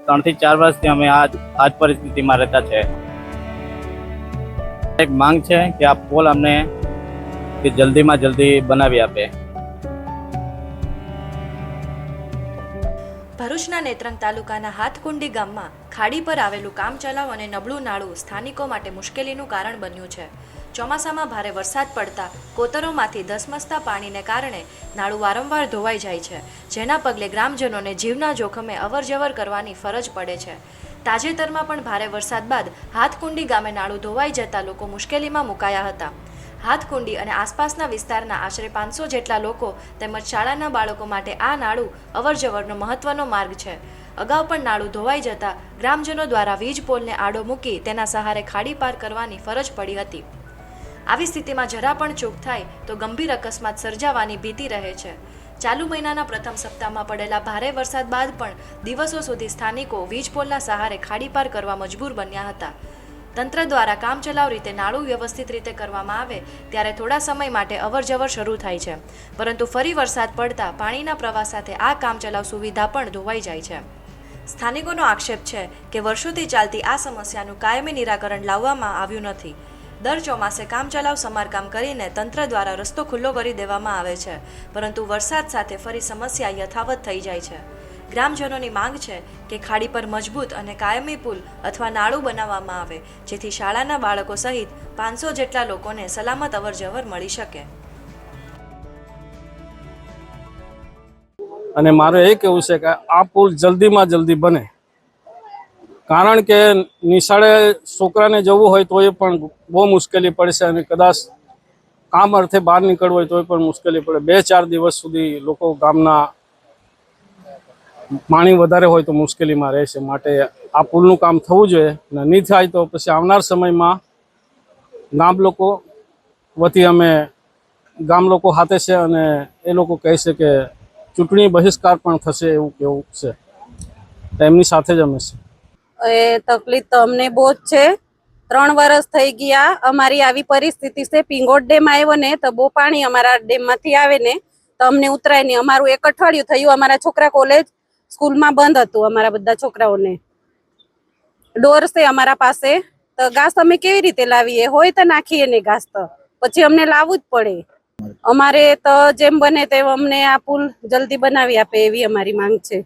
3 થી 4 વર્ષથી અમે આજ પરિસ્થિતિમાં રહેતા છે। એક માંગ છે કે આ પુલ અમને જલ્દીમાં જલ્દી બનાવી આપે। ભરૂચના નેત્રંગ તાલુકાના હાથકુંડી ગામમાં ખાડી પર આવેલું કામચલાઉ અને નબળું નાળું સ્થાનિકો માટે મુશ્કેલીનું કારણ બન્યું છે। ચોમાસામાં ભારે વરસાદ પડતા કોતરોમાંથી ધસમસતા પાણીને કારણે નાળું વારંવાર ધોવાઈ જાય છે, જેના પગલે ગ્રામજનોને જીવના જોખમે અવરજવર કરવાની ફરજ પડે છે। તાજેતરમાં પણ ભારે વરસાદ બાદ હાથકુંડી ગામે નાળું ધોવાઈ જતા લોકો મુશ્કેલીમાં મુકાયા હતા। હાથકુંડી અને આસપાસના વિસ્તારના આશરે 500 જેટલા લોકો તેમજ શાળાના બાળકો માટે આ નાળું અવરજવરનો મહત્વનો માર્ગ છે। અગાઉ પણ નાળું ધોવાઈ જતા ગ્રામજનો દ્વારા વીજ પોલને આડો મૂકી તેના સહારે ખાડી પાર કરવાની ફરજ પડી હતી। આવી સ્થિતિમાં જરા પણ ચૂક થાય તો ગંભીર અકસ્માત સર્જાવાની ભીતિ રહે છે। ચાલુ મહિનાના પ્રથમ સપ્તાહમાં પડેલા ભારે વરસાદ બાદ પણ દિવસો સુધી સ્થાનિકો વીજ પોલના સહારે ખાડી પાર કરવા મજબૂર બન્યા હતા। તંત્ર દ્વારા કામચલાઉ રીતે નાળું વ્યવસ્થિત રીતે કરવામાં આવે ત્યારે થોડા સમય માટે અવરજવર શરૂ થાય છે, પરંતુ ફરી વરસાદ પડતા પાણીના પ્રવાહ સાથે આ કામચલાઉ સુવિધા પણ ધોવાઈ જાય છે। સ્થાનિકોનો આક્ષેપ છે કે વર્ષોથી ચાલતી આ સમસ્યાનું કાયમી નિરાકરણ લાવવામાં આવ્યું નથી। દર ચોમાસે કામચલાઉ સમારકામ કરીને તંત્ર દ્વારા રસ્તો ખુલ્લો કરી દેવામાં આવે છે, પરંતુ વરસાદ સાથે ફરી સમસ્યા યથાવત થઈ જાય છે। ગ્રામજનોની માંગ છે કે ખાડી પર મજબૂત અને કાયમી પુલ અથવા નાળું બનાવવામાં આવે, જેથી શાળાના બાળકો સહિત 500 જેટલા લોકોને સલામત અવરજવર મળી શકે। અને મારે એ કહેવું છે કે આ પુલ જલ્દીમાં જલ્દી બને, કારણ કે નિશાળે છોકરાને જવું હોય તો એ પણ બહુ મુશ્કેલી પડશે અને કદાચ કામ અર્થે બહાર નીકળવું હોય તો પણ મુશ્કેલી પડે। 2-4 દિવસ સુધી લોકો ગામના પાણી વધારે હોય તો મુશ્કેલીમાં રહેશે, માટે આ પુલનું કામ થવું જોઈએ। અને નહીં થાય તો પછી આવનાર સમયમાં ગામ લોકો વતી અમે ગામ લોકો હાથે છે અને એ લોકો કહે છે કે ચૂંટણી બહિષ્કાર પણ થશે એવું કેવું છે, એમની સાથે જ અમે છે। એ તકલીફ તો અમને બહુ જ છે। 3 વર્ષ થઈ ગયા અમારી આવી પરિસ્થિતિ છે। પિંગોટ ડેમ આવ્યો ને તો બહુ પાણી અમારા ડેમમાંથી આવે ને તો અમને ઉતરાય નહીં। અમારું 1 અઠવાડિયું થયું, અમારા છોકરા કોલેજ સ્કૂલમાં બંધ હતું, અમારા બધા છોકરાઓને ડોર છે અમારા પાસે, તો ઘાસ અમે કેવી રીતે લાવીએ? હોય તો નાખીએ ને ઘાસ, તો પછી અમને લાવવું જ પડે। અમારે તો જેમ બને તેમ અમને આ પુલ જલ્દી બનાવી આપે એવી અમારી માંગ છે।